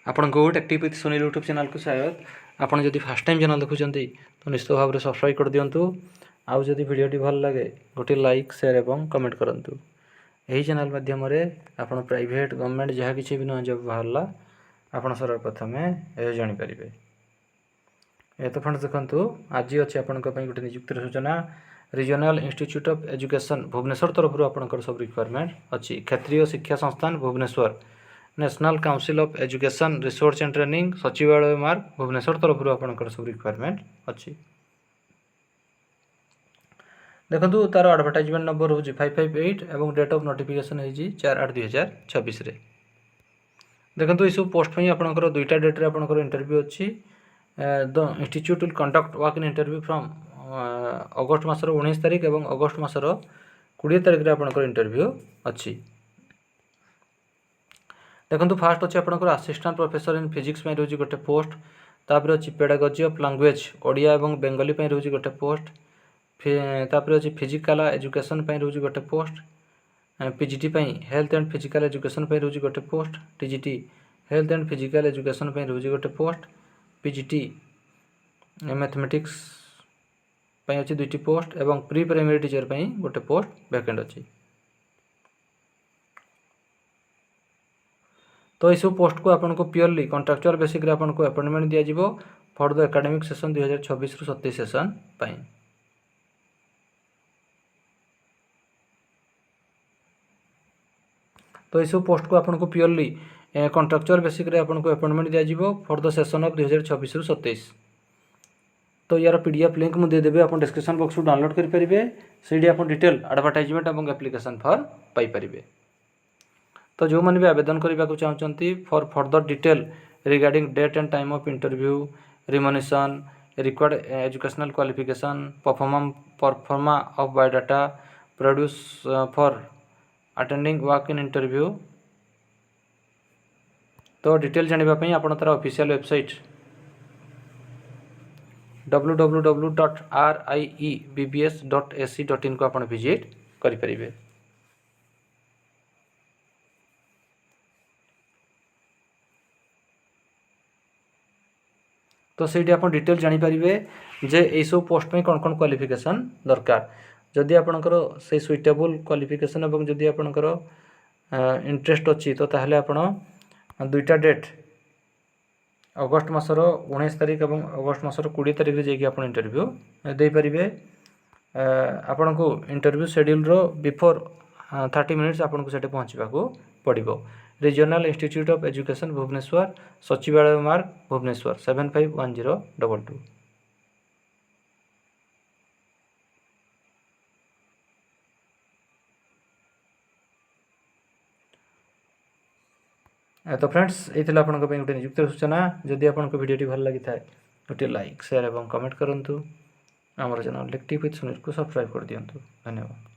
आपण को टेक्टिव with Sunil YouTube channel को स्वागत। आपण जदि फर्स्ट टाइम चैनल देखुंती तो निश्चित भाव में सब्सक्राइब कर दिंतु। आउ जदि वीडियोटी भल लगे गोटे लाइक शेयर एवं कमेंट करंतु। यही चैनल माध्यम आपण प्राइवेट गवर्नमेंट जहाँ किसी भी नुआ जॉब बाहरला आपण सर्वप्रथम ए जानि परिबे। ए तो फ्रेंड्स देखंतु आज अच्छे आपण गोटे नियुक्ति सूचना regional institute of education Bhubaneswar तरफ आपंकर सब रिक्वायरमेंट अच्छी। क्षेत्रीय शिक्षा संस्थान Bhubaneswar national council of education research and training सचिवालय मार्ग भुवनेश्वर तरफ आपंकर सब रिक्वायरमेंट अच्छी। देखो तार एडवर्टाइजमेंट नंबर हूँ 558 और डेट ऑफ नोटिफिकेशन है 4/8/2024। देखो ये सब पोस्ट आपंकर दुईटा डेट्रे आपंकर इंटरव्यू अच्छी। The institute will conduct work in interview from August मासर 19 तारिख और अगस्ट मासर 20 तारिख में आपंकर इंटरव्यू अच्छी। देखो फास्ट अच्छे आपंकर असिस्टेंट प्रोफेसर इन फिजिक्स रोज गोटे पोस्ट। तापर अच्छी पेडागोजी ऑफ लैंग्वेज ओडिया और बेंगली रोज गोटे पोस्ट। तापर अच्छी फिजिकल एजुकेशन रोज गोटे post. PGT health and physical education रोज गोटे post. TGT health and physical education रोज गोटे पोस्ट। पीजीटी मैथमेटिक्स अच्छी दुईटी पोस्ट और प्री प्राइमरी टीचर गोटे पोस्ट वैकेंट अच्छी। तो यह पोस्ट को आपको प्योरली कॉन्ट्रैक्चुअल बेसिक रे आपको अपॉइंटमेंट दिया जिवो for the academic session 2026-27 session पाई। तो यह पोस्ट को आपको प्योरली कॉन्ट्रैक्चुअल बेसिक रे आपको अपॉइंटमेंट दिया जिवो फॉर द सेशन ऑफ 2026-27। तो यार पीडीएफ लिंक मुझे देदेवी आप डिस्क्रिप्शन बॉक्स को डाउनलोड करेंगे। से आप डिटेल एडवर्टाइजमेंट और एप्लिकेशन फॉर्म पाइपर। तो जो मैंने भी आवेदन करने को चाहते for further detail regarding date and time of interview remuneration required educational qualification proforma of biodata produce for attending work in interview. तो डिटेल जानापी आप तार ऑफिशियल वेबसाइट www.riebbs.ac.in को आप विजिट करें। तो सही आप डिटेल जानीपारे जे यही सब पोस्ट में कौन कौन क्वालिफिकेशन दरकार। जदि आपंकर से सुइटेबल क्वालिफिकेशन और जदि आपंकर इंटरेस्ट अच्छी तो ताहले आपण दुईटा डेट अगस्ट मासर 19 तारिख और अगस्ट मासर 20 तारिख में जाकि आप इंटरव्यू दे पारे। आपन को इंटरव्यू शेड्यूल रो बिफोर 30 मिनिट्स आपन को पहुँचा पड़ो। Regional institute of education Bhubaneswar सचिवालय मार्ग भुवनेश्वर 751022। तो फ्रेंड्स ये गोटे नियुक्ति सूचना। जदि आपको वीडियोटी भल लगी था गोटे लाइक शेयर और कमेंट करूँ। आमर चैनल टेक्टिव विथ सुनील को सब्सक्राइब कर दिंतु। धन्यवाद।